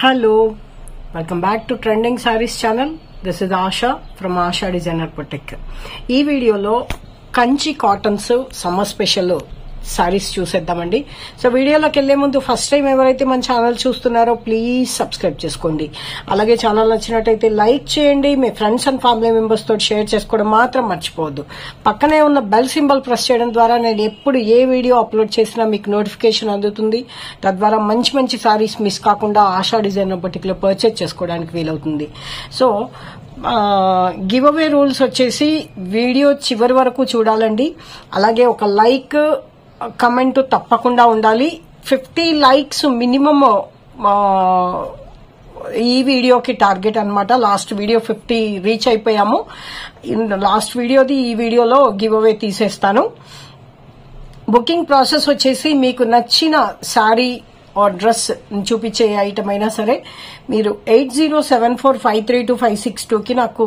Hello, welcome back to Trending Sarees channel. This is Asha from Asha Designer Boutique. ఈ వీడియోలో Kanchi cottons summer special sarees చూసేద్దామండి. So వీడియోలోకి వెళ్లే ముందు first time ఎవరైతే మన ఛానల్ చూస్తున్నారో ప్లీజ్ సబ్స్క్రైబ్ చేసుకోండి. అలాగే ఛానల్ నచ్చినట్టయితే లైక్ చేయండి. మీ ఫ్రెండ్స్ అండ్ ఫ్యామిలీ మెంబర్స్ తోటి షేర్ చేసుకోవడం మాత్రం మర్చిపోవద్దు. పక్కనే ఉన్న బెల్ సింబల్ ప్రెస్ చేయడం ద్వారా నేను ఎప్పుడు ఏ వీడియో అప్లోడ్ చేసినా మీకు నోటిఫికేషన్ అందుతుంది. తద్వారా మంచి మంచి సారీస్ మిస్ కాకుండా ఆశా డిజైనర్ బుటిక్ లో పర్చేజ్ చేసుకోవడానికి వీలవుతుంది. సో గివ్ అవే రూల్స్ వచ్చేసి వీడియో చివరి వరకు చూడాలండి. అలాగే ఒక లైక్ కమెంట్ తప్పకుండా ఉండాలి. 50 లైక్స్ మినిమం ఈ వీడియోకి టార్గెట్ అన్నమాట. లాస్ట్ వీడియో 50 రీచ్ అయిపోయాము. లాస్ట్ వీడియోది ఈ వీడియోలో గివ్ అవే తీసేస్తాను. బుకింగ్ ప్రాసెస్ వచ్చేసి మీకు నచ్చిన శారీ ఆర్ డ్రెస్ చూపించే ఐటమ్ అయినా సరే మీరు 8074532562కి నాకు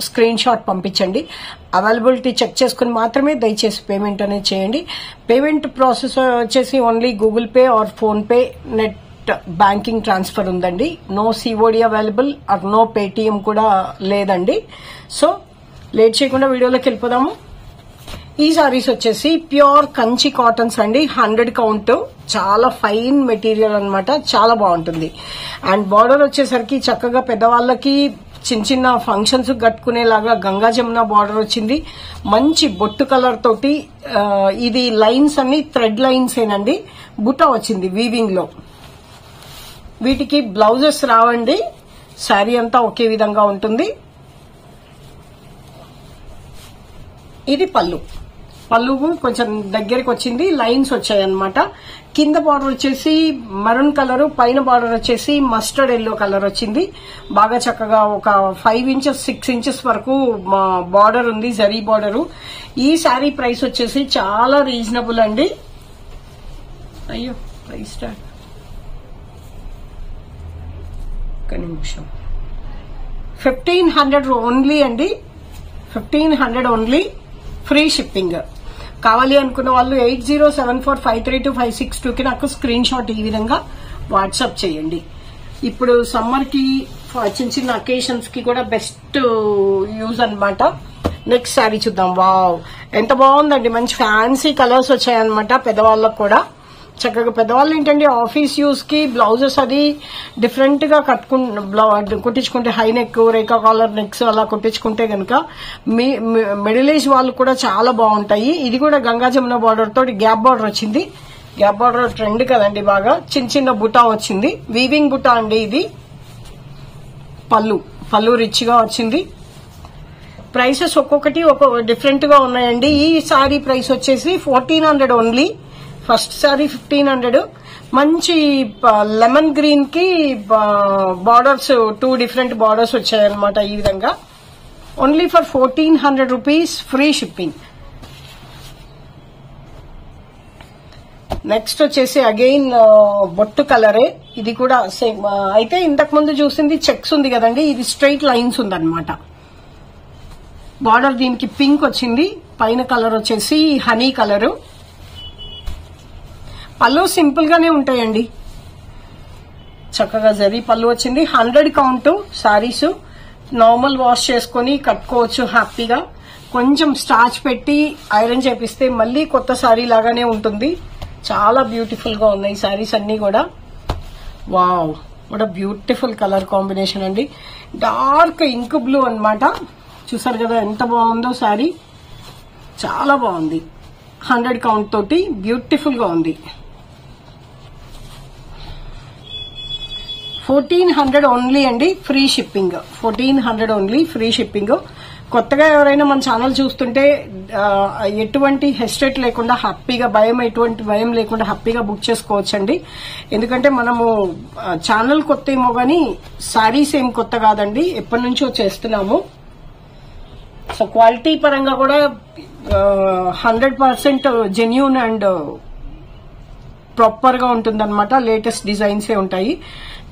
స్క్రీన్ షాట్ పంపించండి. అవైలబిలిటీ చెక్ చేసుకుని మాత్రమే దయచేసి పేమెంట్ అనేది చేయండి. పేమెంట్ ప్రాసెస్ వచ్చేసి only Google Pay or PhonePe, net banking transfer ఉందండి. No COD available or no Paytm కూడా లేదండి. సో లేట్ చేయకుండా వీడియోలోకి వెళ్ళిపోదాము. ఈ సారీస్ వచ్చేసి ప్యూర్ కంచి కాటన్స్ అండి. 100 కౌంట్, చాలా ఫైన్ మెటీరియల్ అన్నమాట. చాలా బాగుంటుంది. అండ్ బార్డర్ వచ్చేసరికి చక్కగా పెద్దవాళ్ళకి చిన్న చిన్న ఫంక్షన్స్ కట్టుకునేలాగా గంగా జమున బార్డర్ వచ్చింది. మంచి బొట్టు కలర్ తోటి ఇది లైన్స్ అన్ని థ్రెడ్ లైన్స్ ఏనండి. బుట్ట వచ్చింది వీవింగ్ లో. వీటికి బ్లౌజెస్ రావండి. శారీ అంతా ఒకే విధంగా ఉంటుంది. ఇది పళ్ళు. పళ్ళు కొంచెం దగ్గరికి వచ్చింది, లైన్స్ వచ్చాయన్నమాట. కింద బార్డర్ వచ్చేసి మరూన్ కలర్, పైన బార్డర్ వచ్చేసి మస్టర్డ్ ఎల్లో కలర్ వచ్చింది. బాగా చక్కగా ఒక 5 ఇంచెస్ 6 ఇంచెస్ వరకు బార్డర్ ఉంది, జరీ బార్డర్. ఈ శారీ ప్రైస్ వచ్చేసి చాలా రీజనబుల్ అండి. అయ్యో ప్రైస్ స్టార్ట్ ఒక నిమిషం. 1500 ఓన్లీ అండి. 1500 ఓన్లీ, ఫ్రీ షిప్పింగ్. కావాలి అనుకున్న వాళ్ళు 8074532562కి నాకు స్క్రీన్ షాట్ ఈ విధంగా వాట్సాప్ చేయండి. ఇప్పుడు సమ్మర్ కి చిన్న చిన్న అకేషన్స్ కి కూడా బెస్ట్ యూజ్ అన్నమాట. నెక్స్ట్ శారీ చూద్దాం. వావ్, ఎంత బాగుందండి. మంచి ఫ్యాన్సీ కలర్స్ వచ్చాయన్నమాట. పెద్దవాళ్ళకు కూడా చక్కగా, పెద్దవాళ్ళు ఏంటంటే ఆఫీస్ యూస్ కి బ్లౌజెస్ అది డిఫరెంట్ గా కుట్టించుకుంటే హై నెక్, రేఖా కాలర్ నెక్స్ అలా కుట్టించుకుంటే గనక మిడిల్ ఏజ్ వాళ్ళు కూడా చాలా బాగుంటాయి. ఇది కూడా గంగా జమున బార్డర్ తోటి గ్యాప్ బార్డర్ వచ్చింది. గ్యాప్ బార్డర్ ట్రెండ్ కదండి. బాగా చిన్న చిన్న బుటా వచ్చింది, వీవింగ్ బుటా అండి. ఇది పళ్ళు రిచ్ గా వచ్చింది. ప్రైసెస్ ఒక్కొక్కటి ఒక్కొక్క డిఫరెంట్ గా ఉన్నాయండి. ఈ సారీ ప్రైస్ వచ్చేసి 1400 ఓన్లీ. First sorry 1500. మంచి లెమన్ గ్రీన్ కి బార్డర్స్ 2 డిఫరెంట్ బార్డర్స్ వచ్చాయన్నమాట. ఈ విధంగా only for 1400 rupees, free shipping. Next వచ్చేసి అగైన్ బొట్టు కలరే. ఇది కూడా సేమ్. అయితే ఇంతకు ముందు చూసింది చెక్స్ ఉంది కదండి, ఇది స్ట్రైట్ లైన్స్ ఉందన్నమాట. బార్డర్ దీనికి పింక్ వచ్చింది. పైన కలర్ వచ్చేసి హనీ కలరు. పళ్ళు సింపుల్ గానే ఉంటాయండి. చక్కగా జరీ పళ్ళు వచ్చింది. 100 కౌంట్ సారీస్. నార్మల్ వాష్ చేసుకుని కట్టుకోవచ్చు హ్యాపీగా. కొంచెం స్టార్చ్ పెట్టి ఐరన్ చేపిస్తే మళ్ళీ కొత్త సారీ లాగానే ఉంటుంది. చాలా బ్యూటిఫుల్ గా ఉన్నాయి సారీస్ అన్ని కూడా. Wow, what beautiful colour combination అండి. డార్క్ ఇంక్ బ్లూ అన్నమాట. చూసారు కదా ఎంత బాగుందో సారీ. చాలా బాగుంది. 100 కౌంట్ తోటి బ్యూటిఫుల్ గా ఉంది. 1400 ఓన్లీ అండి, free shipping. 1400 only, free shipping. కొత్తగా ఎవరైనా మన ఛానల్ చూస్తుంటే ఎటువంటి హెస్టేట్ లేకుండా హ్యాపీగా, ఎటువంటి భయం లేకుండా హ్యాపీగా బుక్ చేసుకోవచ్చండి. ఎందుకంటే మనము ఛానల్ కొత్త ఏమో గానీ సారీస్ ఏం కొత్త కాదండి, ఎప్పటి నుంచో చేస్తున్నాము. సో క్వాలిటీ పరంగా కూడా 100% జెన్యూన్ అండ్ ప్రాపర్ గా ఉంటుందన్నమాట. లేటెస్ట్ డిజైన్సే ఉంటాయి,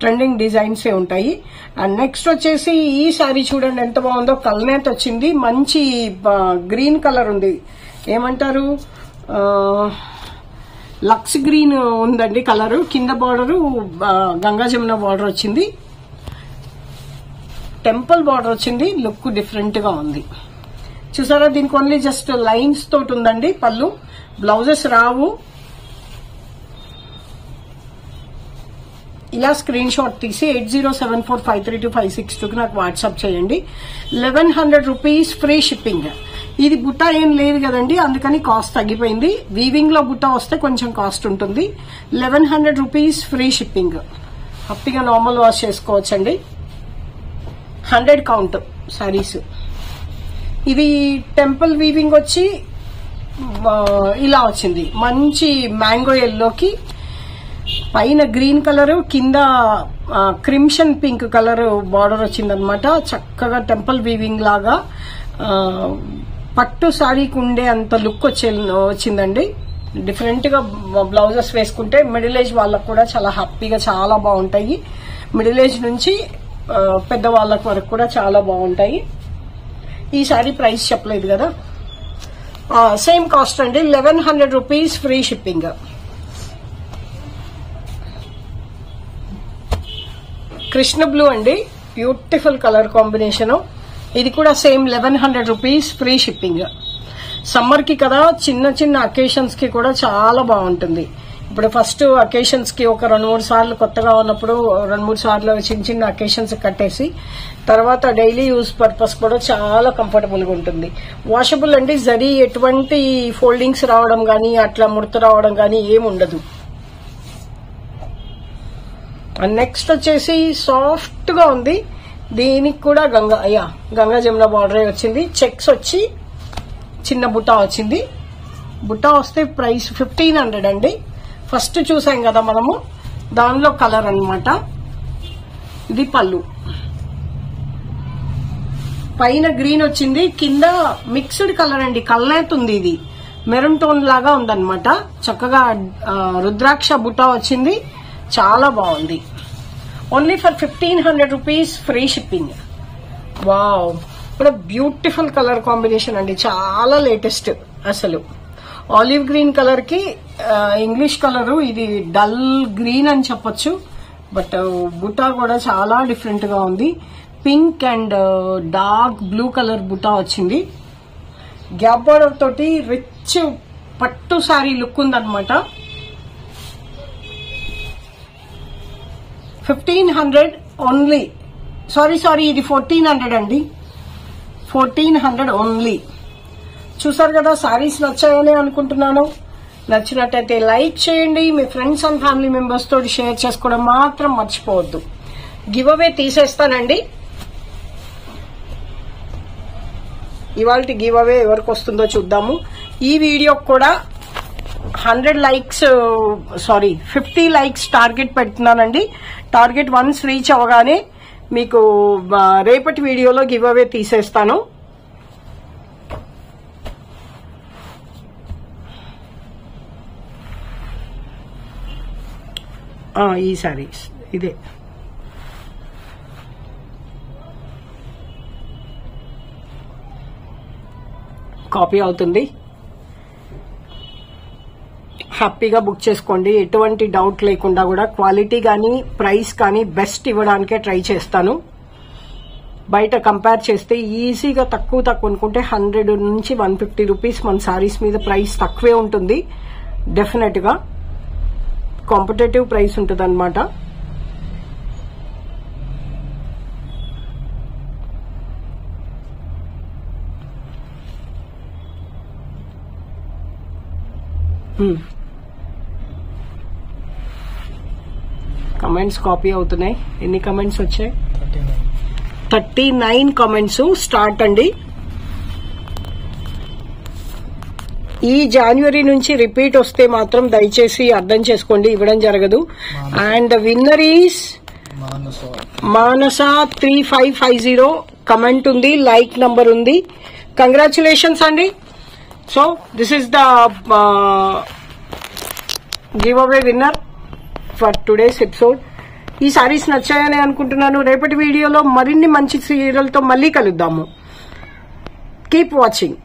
ట్రెండింగ్ డిజైన్సే ఉంటాయి. అండ్ నెక్స్ట్ వచ్చేసి ఈ సారీ చూడండి ఎంత బాగుందో. కల్నేత్ వచ్చింది. మంచి గ్రీన్ కలర్ ఉంది. ఏమంటారు, లక్స్ గ్రీన్ ఉందండి కలర్. కింద బార్డర్ గంగా జమున బార్డర్ వచ్చింది, టెంపుల్ బార్డర్ వచ్చింది. లుక్ డిఫరెంట్ గా ఉంది చూసారా. దీనికి ఓన్లీ జస్ట్ లైన్స్ తోటి ఉందండి పళ్ళు. బ్లౌజెస్ రావు. ఇలా స్క్రీన్ షాట్ తీసి 8074532562 నాకు వాట్సాప్ చేయండి. 1100 రూపీస్ ఫ్రీ షిప్పింగ్. ఇది బుట్ట ఏం లేదు కదండి, అందుకని కాస్ట్ తగ్గిపోయింది. వీవింగ్ లో బుట్ట వస్తే కొంచెం కాస్ట్ ఉంటుంది. 1100 రూపీస్ ఫ్రీ షిప్పింగ్. హ్యాపీగా నార్మల్ వాష్ చేసుకోవచ్చండి. 100 కౌంట్ సారీస్. ఇది టెంపుల్ వీవింగ్ వచ్చి ఇలా వచ్చింది. మంచి మ్యాంగో ఎల్లోకి పైన గ్రీన్ కలర్, కింద క్రిమ్షన్ పింక్ కలర్ బార్డర్ వచ్చిందనమాట. చక్కగా టెంపుల్ వీవింగ్ లాగా పట్టు సారీకి ఉండే అంత లుక్ వచ్చిందండి. డిఫరెంట్ గా బ్లౌజెస్ వేసుకుంటే మిడిల్ ఏజ్ వాళ్ళకు కూడా చాలా హ్యాపీగా చాలా బాగుంటాయి. మిడిల్ ఏజ్ నుంచి పెద్ద వాళ్ళకు వరకు కూడా చాలా బాగుంటాయి. ఈ సారీ ప్రైస్ చెప్పలేదు కదా, సేమ్ కాస్ట్ అండి. 1100 rupees free shipping. Krishna blue అండి, బ్యూటిఫుల్ కలర్ కాంబినేషన్. ఇది కూడా same 1100 rupees free shipping. Summer కి కదా, చిన్న చిన్న అకేషన్స్ కి కూడా చాలా బాగుంటుంది. ఇప్పుడు ఫస్ట్ అకేషన్స్ కి ఒక 2-3 సార్లు కొత్తగా ఉన్నప్పుడు 2-3 సార్లు చిన్న చిన్న అకేషన్స్ కట్టేసి తర్వాత డైలీ యూజ్ పర్పస్ కూడా చాలా కంఫర్టబుల్ గా ఉంటుంది. వాషబుల్ అండి. జరీ ఎటువంటి ఫోల్డింగ్స్ రావడం గానీ అట్లా ముడత రావడం గానీ ఏముండదు. నెక్స్ట్ వచ్చేసి సాఫ్ట్ గా ఉంది. దీనికి కూడా గంగా జమున బార్డర్ వచ్చింది. చెక్స్ వచ్చి చిన్న బుట్ట వచ్చింది. బుట్ట వస్తే ప్రైస్ 1500 అండి. ఫస్ట్ చూసాం కదా మనము, దానిలో కలర్ అన్నమాట. ఇది పళ్ళు. పైన గ్రీన్ వచ్చింది, కింద మిక్స్డ్ కలర్ అండి. కల్నేత్ ఉంది. ఇది మెరూన్ టోన్ లాగా ఉందన్నమాట. చక్కగా రుద్రాక్ష బుట్ట వచ్చింది. చాలా బాగుంది. Only for 1500 rupees free shipping. Wow, ఇప్పుడు బ్యూటిఫుల్ కలర్ కాంబినేషన్ అండి. చాలా లేటెస్ట్. అసలు ఆలివ్ గ్రీన్ కలర్ కి ఇంగ్లీష్ కలర్, ఇది డల్ గ్రీన్ అని చెప్పొచ్చు. బట్ బుటా కూడా చాలా డిఫరెంట్ గా ఉంది. Pink and dark blue colour బుటా వచ్చింది. గ్యాప్ బార్డర్ తోటి రిచ్ పట్టు సారీ లుక్ ఉందన్నమాట. 1500 ఓన్లీ. సారీ ఇది 1400 అండి. 1400 ఓన్లీ. చూసారు కదా, సారీస్ నచ్చాయని అనుకుంటున్నాను. నచ్చినట్టయితే లైక్ చేయండి. మీ ఫ్రెండ్స్ అండ్ ఫ్యామిలీ మెంబర్స్ తోటి షేర్ చేసుకోవడం మాత్రం మర్చిపోవద్దు. గివ్ అవే తీసేస్తానండి. ఇవాళ గివ్ అవే ఎవరికి వస్తుందో చూద్దాము. ఈ వీడియోకి కూడా 50 లైక్స్ టార్గెట్ పెడుతున్నానండి. టార్గెట్ 1 రీచ్ అవగానే మీకు రేపటి వీడియోలో గివ్ అవే తీసేస్తాను. ఈ సారీస్ ఇదే. కాపీ అవుతుంది. హ్యాపీగా బుక్ చేసుకోండి. ఎటువంటి డౌట్ లేకుండా కూడా క్వాలిటీ కానీ ప్రైస్ కానీ బెస్ట్ ఇవ్వడానికే ట్రై చేస్తాను. బయట కంపేర్ చేస్తే ఈజీగా తక్కువ అనుకుంటే 100 నుంచి 150 రూపీస్ మన సారీస్ మీద ప్రైస్ తక్కువే ఉంటుంది. డెఫినెట్ గా కాంపిటేటివ్ ప్రైస్ ఉంటుంది అన్నమాట. కమెంట్స్ కాపీ అవుతున్నాయి. ఎన్ని కమెంట్స్ వచ్చాయి? 39 కమెంట్స్. స్టార్ట్ అండి. ఈ జనవరి నుంచి రిపీట్ వస్తే మాత్రం దయచేసి అర్థం చేసుకోండి, ఇవ్వడం జరగదు. And winner is Manasa 3550. Comment ఉంది, లైక్ నంబర్ ఉంది. కంగ్రాచులేషన్స్ అండి. So this is the give away winner for today's episode. ఈ సారీస్ నచ్చాయని అనుకుంటున్నాను. రేపటి వీడియోలో మరిన్ని మంచి సీరియల్తో మళ్ళీ కలుద్దాము. Keep watching.